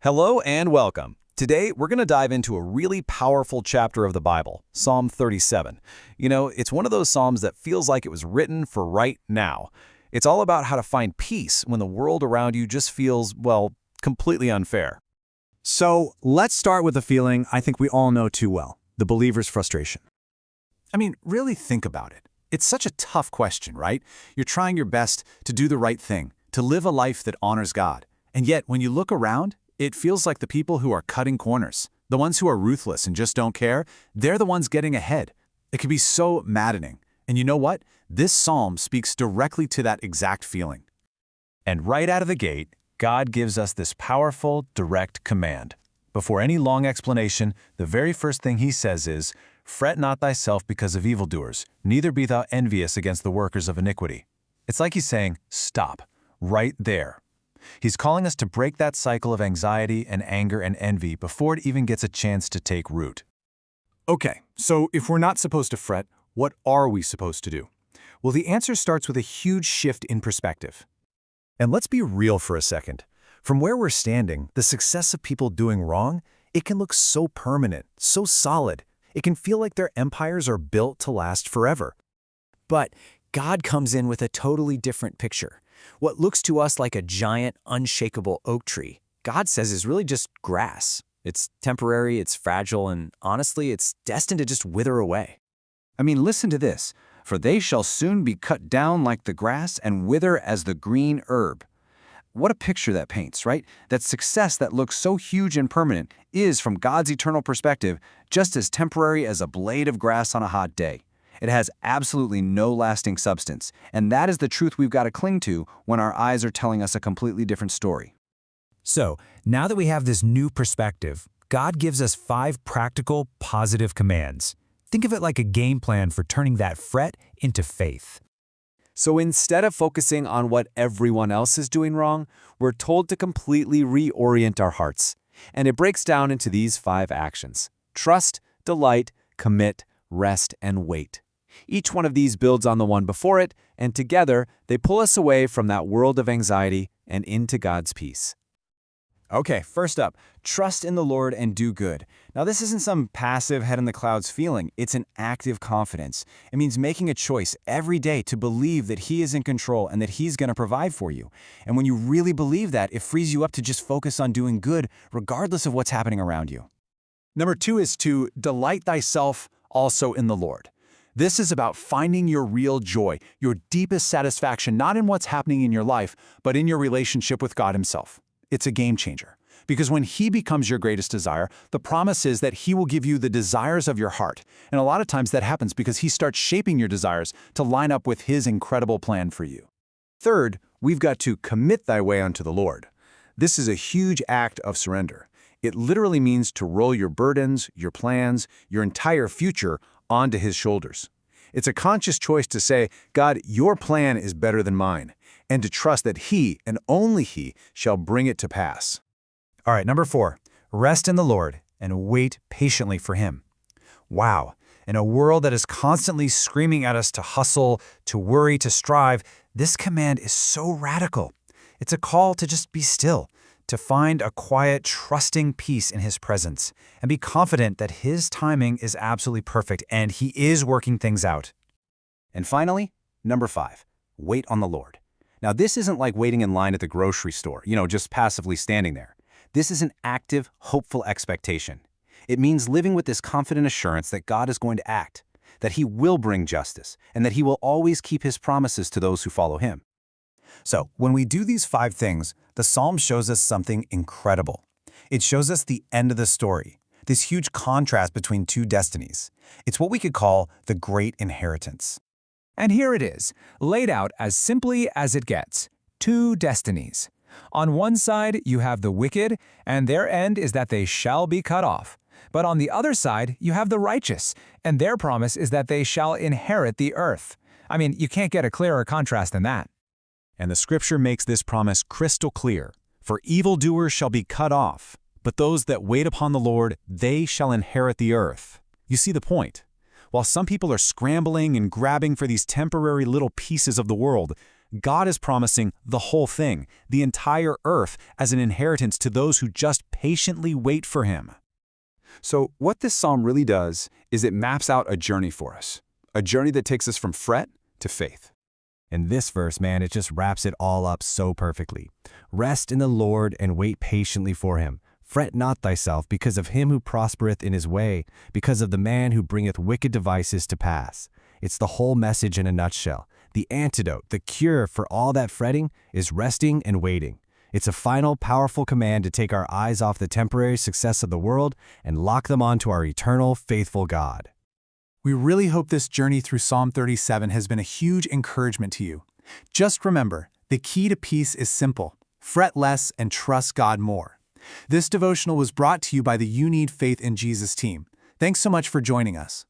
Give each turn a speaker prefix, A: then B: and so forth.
A: Hello and welcome. Today, we're going to dive into a really powerful chapter of the Bible, Psalm 37. It's one of those Psalms that feels like it was written for right now. It's all about how to find peace when the world around you just feels, well, completely unfair.
B: So let's start with a feeling I think we all know too well, the believer's frustration.
C: Really think about it. It's such a tough question, right? You're trying your best to do the right thing, to live a life that honors God. And yet, when you look around, it feels like the people who are cutting corners, the ones who are ruthless and just don't care, they're the ones getting ahead. It can be so maddening. And you know what? This psalm speaks directly to that exact feeling.
A: And right out of the gate, God gives us this powerful, direct command. Before any long explanation, the very first thing he says is, "Fret not thyself because of evildoers, neither be thou envious against the workers of iniquity." It's like he's saying, stop, right there. He's calling us to break that cycle of anxiety and anger and envy before it even gets a chance to take root.
C: Okay, so if we're not supposed to fret, what are we supposed to do? Well, the answer starts with a huge shift in perspective.
B: And let's be real for a second. From where we're standing, the success of people doing wrong, it can look so permanent, so solid. It can feel like their empires are built to last forever.
D: But God comes in with a totally different picture. What looks to us like a giant, unshakable oak tree, God says is really just grass. It's temporary, it's fragile, and honestly, it's destined to just wither away.
C: Listen to this. "For they shall soon be cut down like the grass and wither as the green herb." What a picture that paints, right? That success that looks so huge and permanent is, from God's eternal perspective, just as temporary as a blade of grass on a hot day. It has absolutely no lasting substance, and that is the truth we've got to cling to when our eyes are telling us a completely different story.
E: So, now that we have this new perspective, God gives us 5 practical, positive commands. Think of it like a game plan for turning that fret into faith.
A: So instead of focusing on what everyone else is doing wrong, we're told to completely reorient our hearts. And it breaks down into these 5 actions: trust, delight, commit, rest, and wait. Each one of these builds on the one before it, and together they pull us away from that world of anxiety and into God's peace. Okay, first up, trust in the Lord and do good. Now, this isn't some passive head-in-the-clouds feeling. It's an active confidence. It means making a choice every day to believe that He is in control and that He's going to provide for you. And when you really believe that, it frees you up to just focus on doing good regardless of what's happening around you.
C: Number 2 is to delight thyself also in the Lord. This is about finding your real joy, your deepest satisfaction, not in what's happening in your life, but in your relationship with God Himself. It's a game changer. Because when He becomes your greatest desire, the promise is that He will give you the desires of your heart. And a lot of times that happens because He starts shaping your desires to line up with His incredible plan for you. Third, we've got to commit thy way unto the Lord. This is a huge act of surrender. It literally means to roll your burdens, your plans, your entire future onto His shoulders. It's a conscious choice to say, "God, your plan is better than mine," and to trust that He, and only He, shall bring it to pass.
E: All right, number 4, rest in the Lord and wait patiently for Him. Wow, in a world that is constantly screaming at us to hustle, to worry, to strive, this command is so radical. It's a call to just be still, to find a quiet, trusting peace in His presence, and be confident that His timing is absolutely perfect and He is working things out.
C: And finally, number 5, wait on the Lord. Now, this isn't like waiting in line at the grocery store, just passively standing there. This is an active, hopeful expectation. It means living with this confident assurance that God is going to act, that He will bring justice, and that He will always keep His promises to those who follow Him.
E: So, when we do these 5 things, the Psalm shows us something incredible. It shows us the end of the story, this huge contrast between 2 destinies. It's what we could call the great inheritance. And here it is, laid out as simply as it gets: 2 destinies. On one side, you have the wicked, and their end is that they shall be cut off. But on the other side, you have the righteous, and their promise is that they shall inherit the earth. You can't get a clearer contrast than that.
A: And the Scripture makes this promise crystal clear. "For evildoers shall be cut off, but those that wait upon the Lord, they shall inherit the earth." You see the point. While some people are scrambling and grabbing for these temporary little pieces of the world, God is promising the whole thing, the entire earth, as an inheritance to those who just patiently wait for Him.
C: So what this psalm really does is it maps out a journey for us, a journey that takes us from fret to faith.
B: And this verse, man, it just wraps it all up so perfectly. Rest in the Lord and wait patiently for Him. Fret not thyself because of him who prospereth in his way, because of the man who bringeth wicked devices to pass. It's the whole message in a nutshell. The antidote, the cure for all that fretting is resting and waiting. It's a final, powerful command to take our eyes off the temporary success of the world and lock them onto our eternal, faithful God.
C: We really hope this journey through Psalm 37 has been a huge encouragement to you. Just remember, the key to peace is simple: fret less and trust God more. This devotional was brought to you by the You Need Faith in Jesus team. Thanks so much for joining us.